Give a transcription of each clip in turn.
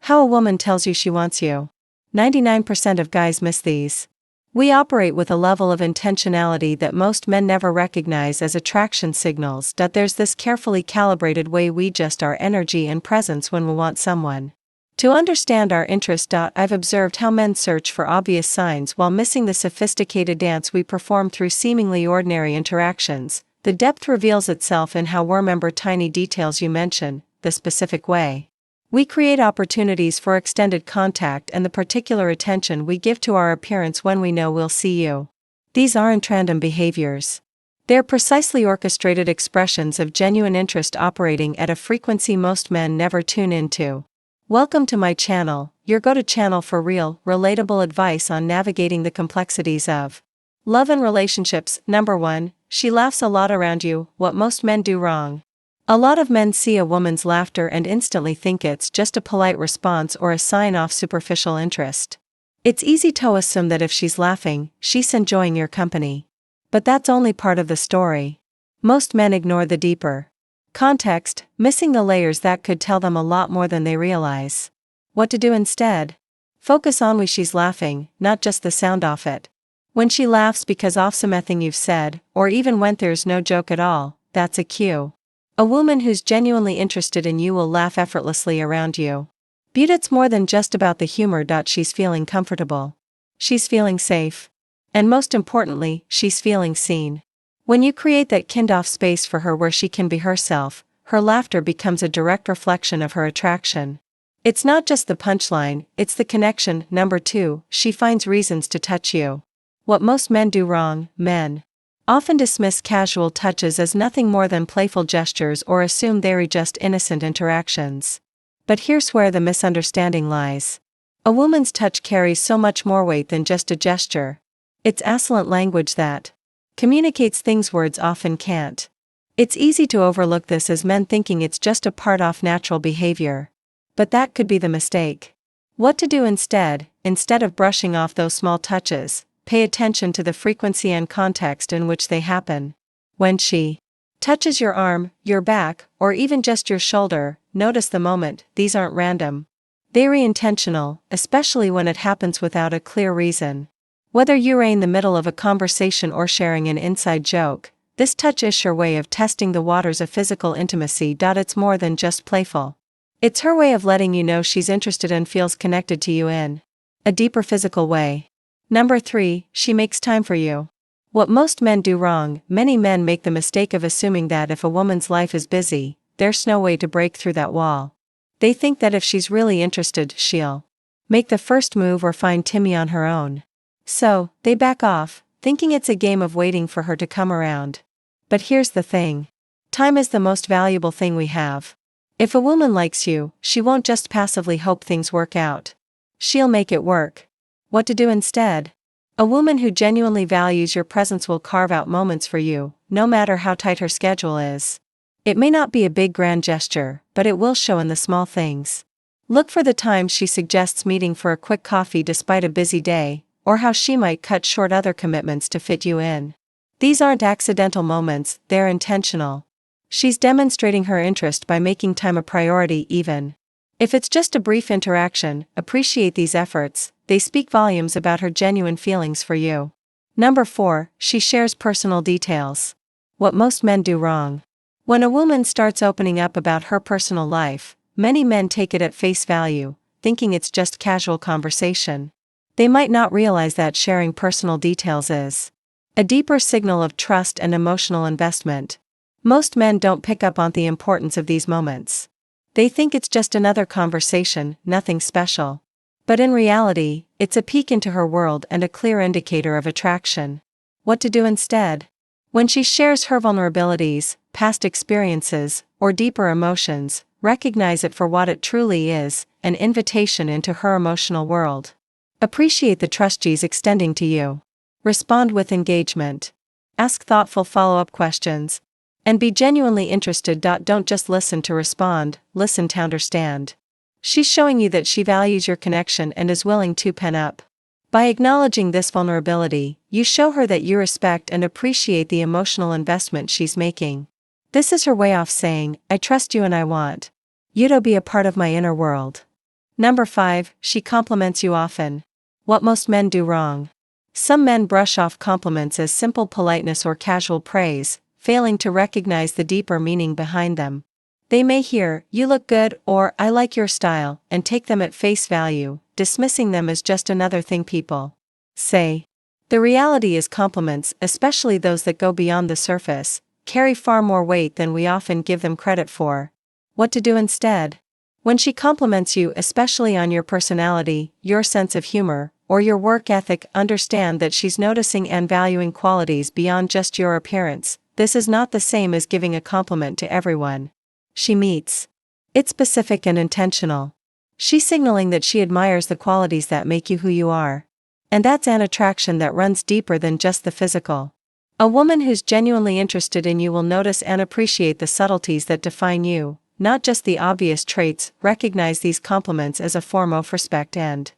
How a woman tells you she wants you. 99% of guys miss these. We operate with a level of intentionality that most men never recognize as attraction signals. There's this carefully calibrated way we adjust our energy and presence when we want someone to understand our interest. I've observed how men search for obvious signs while missing the sophisticated dance we perform through seemingly ordinary interactions. The depth reveals itself in how we remember tiny details you mention, the specific way we create opportunities for extended contact, and the particular attention we give to our appearance when we know we'll see you. These aren't random behaviors. They're precisely orchestrated expressions of genuine interest operating at a frequency most men never tune into. Welcome to my channel, your go-to channel for real, relatable advice on navigating the complexities of love and relationships. Number 1, she laughs a lot around you. What most men do wrong. A lot of men see a woman's laughter and instantly think it's just a polite response or a sign of superficial interest. It's easy to assume that if she's laughing, she's enjoying your company. But that's only part of the story. Most men ignore the deeper context, missing the layers that could tell them a lot more than they realize. What to do instead? Focus on why she's laughing, not just the sound of it. When she laughs because of something you've said, or even when there's no joke at all, that's a cue. A woman who's genuinely interested in you will laugh effortlessly around you. But it's more than just about the humor. She's feeling comfortable. She's feeling safe. And most importantly, she's feeling seen. When you create that kind-of space for her where she can be herself, her laughter becomes a direct reflection of her attraction. It's not just the punchline, it's the connection. Number 2, she finds reasons to touch you. What most men do wrong. Men often dismiss casual touches as nothing more than playful gestures or assume they're just innocent interactions. But here's where the misunderstanding lies. A woman's touch carries so much more weight than just a gesture. It's excellent language that communicates things words often can't. It's easy to overlook this as men thinking it's just a part of natural behavior. But that could be the mistake. What to do instead of brushing off those small touches, pay attention to the frequency and context in which they happen. When she touches your arm, your back, or even just your shoulder, notice the moment. These aren't random. They're intentional, especially when it happens without a clear reason. Whether you're in the middle of a conversation or sharing an inside joke, this touch is her way of testing the waters of physical intimacy. It's more than just playful. It's her way of letting you know she's interested and feels connected to you in a deeper physical way. Number 3, she makes time for you. What most men do wrong. Many men make the mistake of assuming that if a woman's life is busy, there's no way to break through that wall. They think that if she's really interested, she'll make the first move or find Timmy on her own. So, they back off, thinking it's a game of waiting for her to come around. But here's the thing. Time is the most valuable thing we have. If a woman likes you, she won't just passively hope things work out. She'll make it work. What to do instead? A woman who genuinely values your presence will carve out moments for you, no matter how tight her schedule is. It may not be a big grand gesture, but it will show in the small things. Look for the times she suggests meeting for a quick coffee despite a busy day, or how she might cut short other commitments to fit you in. These aren't accidental moments, they're intentional. She's demonstrating her interest by making time a priority even if it's just a brief interaction. Appreciate these efforts. They speak volumes about her genuine feelings for you. Number 4, she shares personal details. What most men do wrong. When a woman starts opening up about her personal life, many men take it at face value, thinking it's just casual conversation. They might not realize that sharing personal details is a deeper signal of trust and emotional investment. Most men don't pick up on the importance of these moments. They think it's just another conversation, nothing special. But in reality, it's a peek into her world and a clear indicator of attraction. What to do instead? When she shares her vulnerabilities, past experiences, or deeper emotions, recognize it for what it truly is, an invitation into her emotional world. Appreciate the trust she's extending to you. Respond with engagement. Ask thoughtful follow-up questions. And be genuinely interested. Don't just listen to respond, listen to understand. She's showing you that she values your connection and is willing to pen up. By acknowledging this vulnerability, you show her that you respect and appreciate the emotional investment she's making. This is her way of saying, I trust you and I want you to be a part of my inner world. Number 5, she compliments you often. What most men do wrong. Some men brush off compliments as simple politeness or casual praise, failing to recognize the deeper meaning behind them. They may hear, "You look good," or "I like your style," and take them at face value, dismissing them as just another thing people say. The reality is compliments, especially those that go beyond the surface, carry far more weight than we often give them credit for. What to do instead? When she compliments you, especially on your personality, your sense of humor, or your work ethic, understand that she's noticing and valuing qualities beyond just your appearance. This is not the same as giving a compliment to everyone she meets. It's specific and intentional. She's signaling that she admires the qualities that make you who you are. And that's an attraction that runs deeper than just the physical. A woman who's genuinely interested in you will notice and appreciate the subtleties that define you, not just the obvious traits. Recognize these compliments as a form of respect and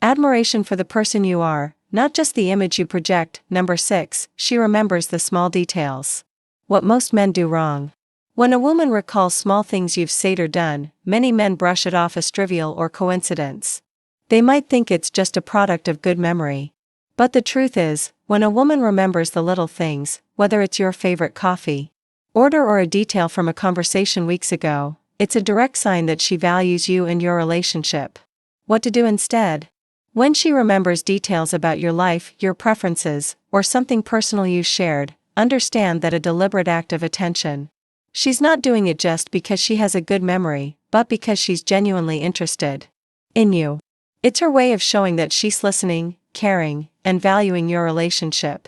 admiration for the person you are, not just the image you project. Number 6, she remembers the small details. What most men do wrong. When a woman recalls small things you've said or done, many men brush it off as trivial or coincidence. They might think it's just a product of good memory. But the truth is, when a woman remembers the little things, whether it's your favorite coffee order or a detail from a conversation weeks ago, it's a direct sign that she values you and your relationship. What to do instead? When she remembers details about your life, your preferences, or something personal you shared, understand that a deliberate act of attention. She's not doing it just because she has a good memory, but because she's genuinely interested in you. It's her way of showing that she's listening, caring, and valuing your relationship.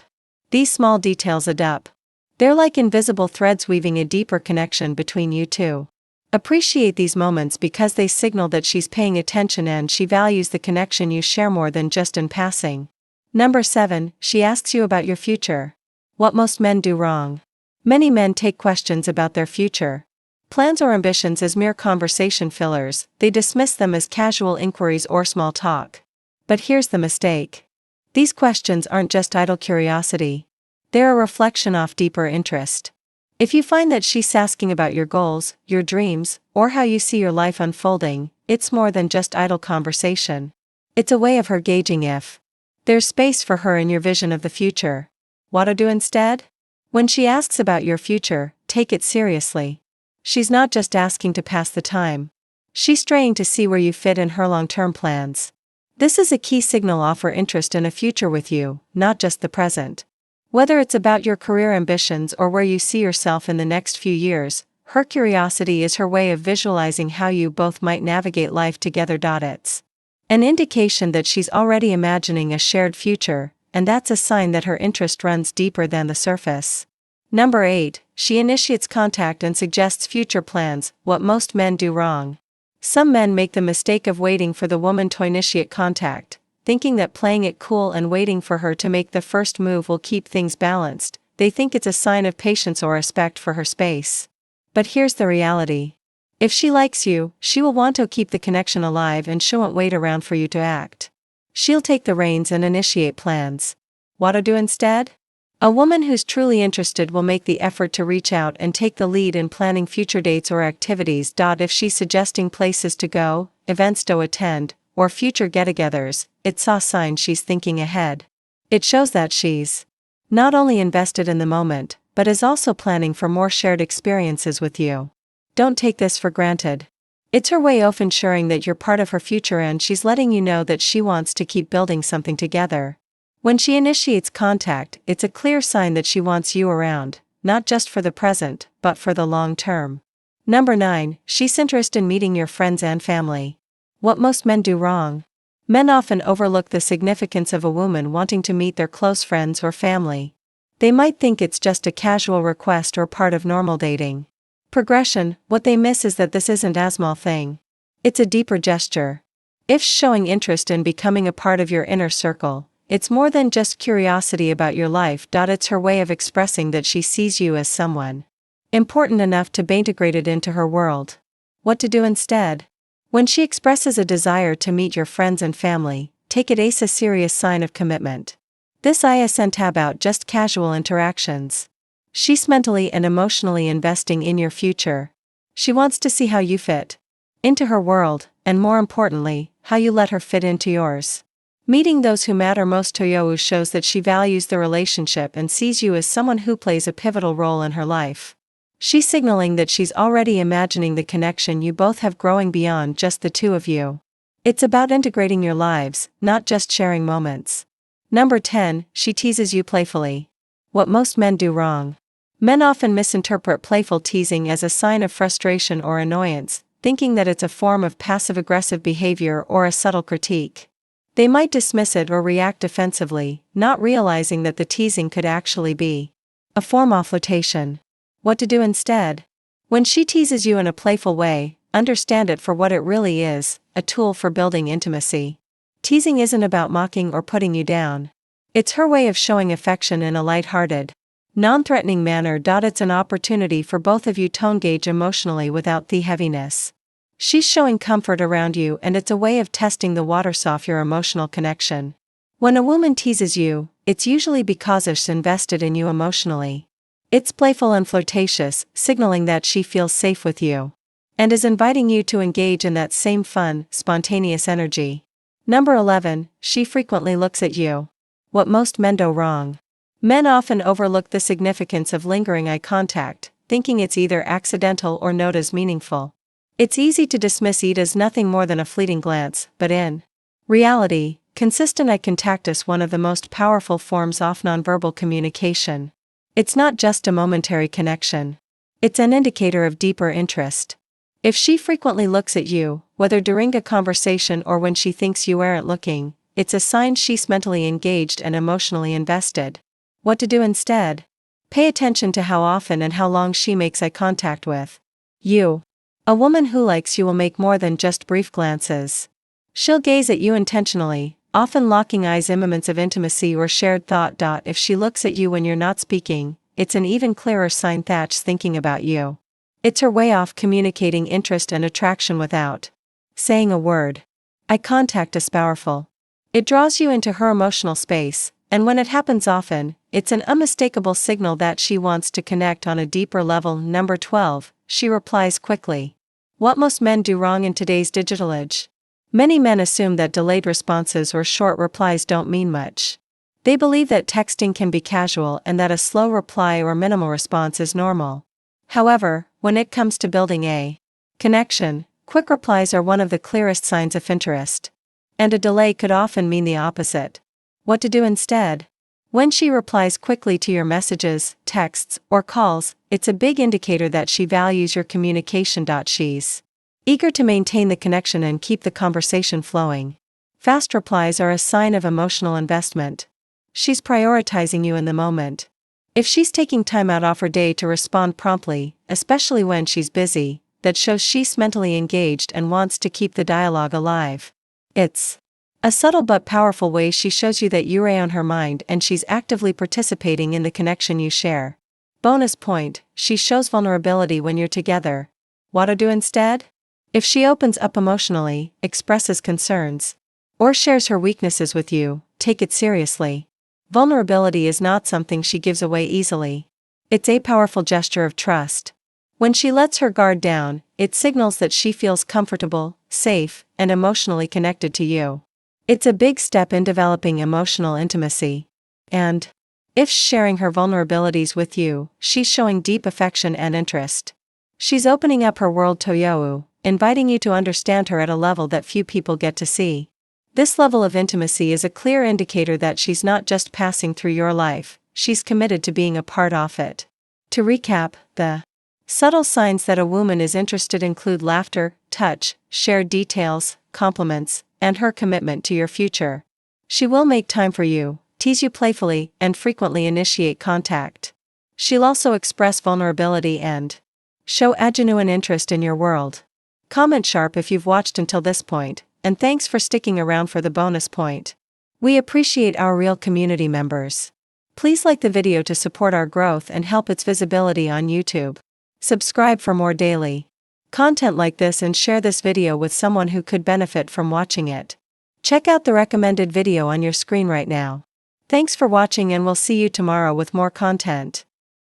These small details add up. They're like invisible threads weaving a deeper connection between you two. Appreciate these moments because they signal that she's paying attention and she values the connection you share more than just in passing. Number 7, she asks you about your future. What most men do wrong. Many men take questions about their future plans or ambitions as mere conversation fillers. They dismiss them as casual inquiries or small talk. But here's the mistake. These questions aren't just idle curiosity. They're a reflection of deeper interest. If you find that she's asking about your goals, your dreams, or how you see your life unfolding, it's more than just idle conversation. It's a way of her gauging if there's space for her in your vision of the future. What to do instead? When she asks about your future, take it seriously. She's not just asking to pass the time. She's trying to see where you fit in her long-term plans. This is a key signal of her interest in a future with you, not just the present. Whether it's about your career ambitions or where you see yourself in the next few years, her curiosity is her way of visualizing how you both might navigate life together. It's an indication that she's already imagining a shared future, and that's a sign that her interest runs deeper than the surface. Number 8, she initiates contact and suggests future plans. What most men do wrong. Some men make the mistake of waiting for the woman to initiate contact, thinking that playing it cool and waiting for her to make the first move will keep things balanced. They think it's a sign of patience or respect for her space. But here's the reality. If she likes you, she will want to keep the connection alive and she won't wait around for you to act. She'll take the reins and initiate plans. What to do instead? A woman who's truly interested will make the effort to reach out and take the lead in planning future dates or activities. If she's suggesting places to go, events to attend, or future get-togethers, it's a sign she's thinking ahead. It shows that she's not only invested in the moment, but is also planning for more shared experiences with you. Don't take this for granted. It's her way of ensuring that you're part of her future and she's letting you know that she wants to keep building something together. When she initiates contact, it's a clear sign that she wants you around, not just for the present, but for the long term. Number 9, she's interested in meeting your friends and family. What most men do wrong. Men often overlook the significance of a woman wanting to meet their close friends or family. They might think it's just a casual request or part of normal dating progression. What they miss is that this isn't a small thing. It's a deeper gesture. If showing interest in becoming a part of your inner circle, it's more than just curiosity about your life. It's her way of expressing that she sees you as someone important enough to be integrated into her world. What to do instead? When she expresses a desire to meet your friends and family, take it as a serious sign of commitment. This isn't about just casual interactions. She's mentally and emotionally investing in your future. She wants to see how you fit into her world, and more importantly, how you let her fit into yours. Meeting those who matter most to you shows that she values the relationship and sees you as someone who plays a pivotal role in her life. She's signaling that she's already imagining the connection you both have growing beyond just the two of you. It's about integrating your lives, not just sharing moments. Number 10, she teases you playfully. What most men do wrong. Men often misinterpret playful teasing as a sign of frustration or annoyance, thinking that it's a form of passive-aggressive behavior or a subtle critique. They might dismiss it or react defensively, not realizing that the teasing could actually be a form of flirtation. What to do instead? When she teases you in a playful way, understand it for what it really is, a tool for building intimacy. Teasing isn't about mocking or putting you down. It's her way of showing affection in a light-hearted, non-threatening manner. It's an opportunity for both of you to engage emotionally without the heaviness. She's showing comfort around you, and it's a way of testing the waters of your emotional connection. When a woman teases you, it's usually because she's invested in you emotionally. It's playful and flirtatious, signaling that she feels safe with you and is inviting you to engage in that same fun, spontaneous energy. Number 11, she frequently looks at you. What most men do wrong. Men often overlook the significance of lingering eye contact, thinking it's either accidental or not as meaningful. It's easy to dismiss it as nothing more than a fleeting glance, but in reality, consistent eye contact is one of the most powerful forms of nonverbal communication. It's not just a momentary connection. It's an indicator of deeper interest. If she frequently looks at you, whether during a conversation or when she thinks you aren't looking, it's a sign she's mentally engaged and emotionally invested. What to do instead? Pay attention to how often and how long she makes eye contact with you. A woman who likes you will make more than just brief glances. She'll gaze at you intentionally, often locking eyes in moments of intimacy or shared thought. If she looks at you when you're not speaking, it's an even clearer sign that she's thinking about you. It's her way of communicating interest and attraction without saying a word. Eye contact is powerful. It draws you into her emotional space, and when it happens often, it's an unmistakable signal that she wants to connect on a deeper level. Number 12, she replies quickly. What most men do wrong in today's digital age. Many men assume that delayed responses or short replies don't mean much. They believe that texting can be casual and that a slow reply or minimal response is normal. However, when it comes to building a connection, quick replies are one of the clearest signs of interest. And a delay could often mean the opposite. What to do instead? When she replies quickly to your messages, texts, or calls, it's a big indicator that she values your communication. She's eager to maintain the connection and keep the conversation flowing. Fast replies are a sign of emotional investment. She's prioritizing you in the moment. If she's taking time out of her day to respond promptly, especially when she's busy, that shows she's mentally engaged and wants to keep the dialogue alive. It's a subtle but powerful way she shows you that you're on her mind and she's actively participating in the connection you share. Bonus point, she shows vulnerability when you're together. What to do instead? If she opens up emotionally, expresses concerns, or shares her weaknesses with you, take it seriously. Vulnerability is not something she gives away easily. It's a powerful gesture of trust. When she lets her guard down, it signals that she feels comfortable, safe, and emotionally connected to you. It's a big step in developing emotional intimacy. And if sharing her vulnerabilities with you, she's showing deep affection and interest. She's opening up her world to you, inviting you to understand her at a level that few people get to see. This level of intimacy is a clear indicator that she's not just passing through your life, she's committed to being a part of it. To recap, the subtle signs that a woman is interested include laughter, touch, shared details, compliments, and her commitment to your future. She will make time for you, tease you playfully, and frequently initiate contact. She'll also express vulnerability and show a genuine interest in your world. Comment sharp if you've watched until this point, and thanks for sticking around for the bonus point. We appreciate our real community members. Please like the video to support our growth and help its visibility on YouTube. Subscribe for more daily content like this and share this video with someone who could benefit from watching it. Check out the recommended video on your screen right now. Thanks for watching and we'll see you tomorrow with more content.